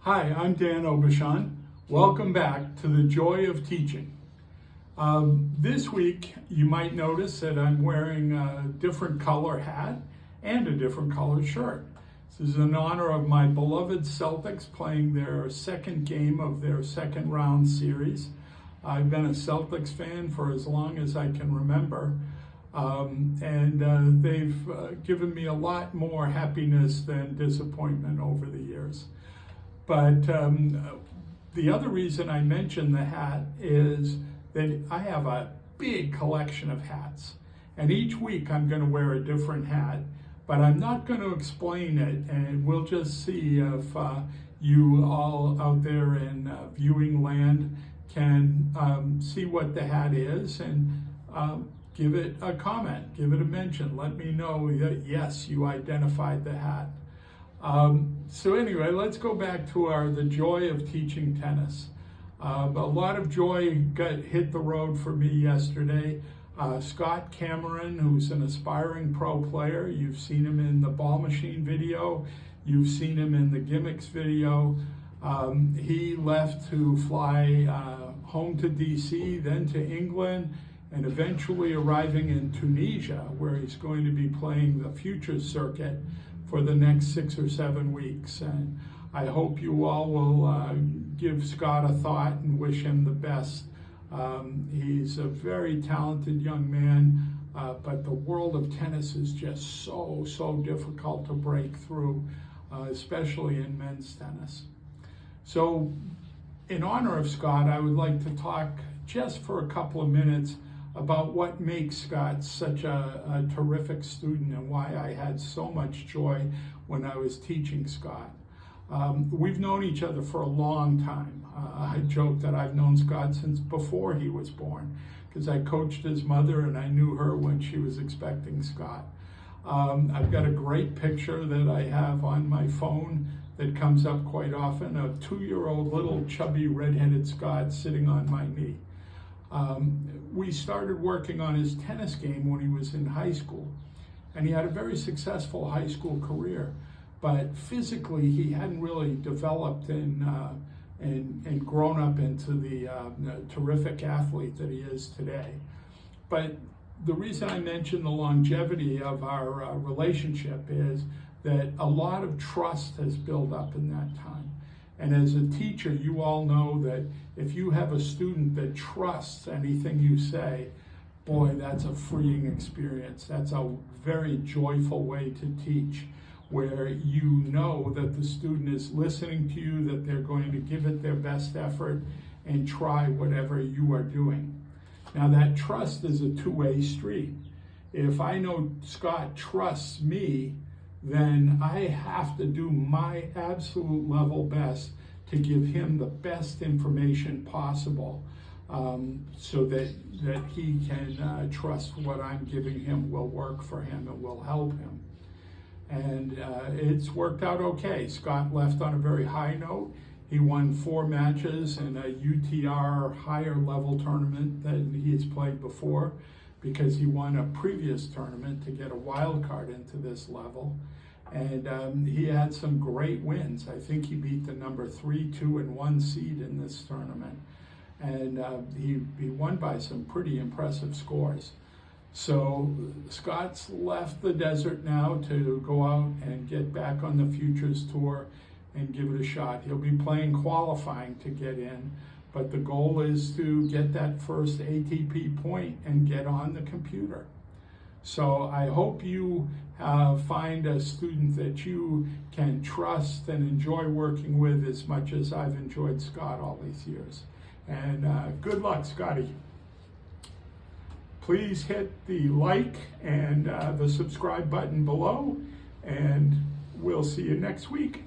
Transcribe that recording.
Hi, I'm Dan Aubuchon. Welcome back to the Joy of Teaching. This week, you might notice that I'm wearing a different color hat and a different color shirt. This is in honor of my beloved Celtics playing their second game of their second round series. I've been a Celtics fan for as long as I can remember. They've given me a lot more happiness than disappointment over the years. But the other reason I mention the hat is that I have a big collection of hats. And each week I'm going to wear a different hat, but I'm not going to explain it. And we'll just see if you all out there in viewing land can see what the hat is and give it a comment, give it a mention. Let me know that, yes, you identified the hat. So anyway, let's go back to the joy of teaching tennis. A lot of joy hit the road for me yesterday. Scott Cameron, who's an aspiring pro player, you've seen him in the Ball Machine video, you've seen him in the Gimmicks video. He left to fly home to DC, then to England, and eventually arriving in Tunisia, where he's going to be playing the Futures Circuit for the next 6 or 7 weeks. And I hope you all will give Scott a thought and wish him the best. He's a very talented young man, but the world of tennis is just so difficult to break through, especially in men's tennis. So in honor of Scott, I would like to talk just for a couple of minutes about what makes Scott such a terrific student and why I had so much joy when I was teaching Scott. We've known each other for a long time. I joke that I've known Scott since before he was born, because I coached his mother and I knew her when she was expecting Scott. I've got a great picture that I have on my phone that comes up quite often of 2-year-old little chubby redheaded Scott sitting on my knee. We started working on his tennis game when he was in high school, and he had a very successful high school career, but physically he hadn't really developed and grown up into the terrific athlete that he is today. But the reason I mention the longevity of our relationship is that a lot of trust has built up in that time. And as a teacher, you all know that if you have a student that trusts anything you say, boy, that's a freeing experience. That's a very joyful way to teach, where you know that the student is listening to you, that they're going to give it their best effort and try whatever you are doing. Now, that trust is a two-way street. If I know Scott trusts me, then I have to do my absolute level best to give him the best information possible, so that he can trust what I'm giving him will work for him and will help him. And it's worked out okay. Scott left on a very high note. He won 4 matches in a UTR higher level tournament that he has played before, because he won a previous tournament to get a wild card into this level. And he had some great wins. I think he beat the number 3, 2, and 1 seed in this tournament. And he won by some pretty impressive scores. So Scott's left the desert now to go out and get back on the Futures Tour and give it a shot. He'll be playing qualifying to get in, but the goal is to get that first ATP point and get on the computer. So I hope you find a student that you can trust and enjoy working with as much as I've enjoyed Scott all these years. And good luck, Scotty. Please hit the like and the subscribe button below, and we'll see you next week.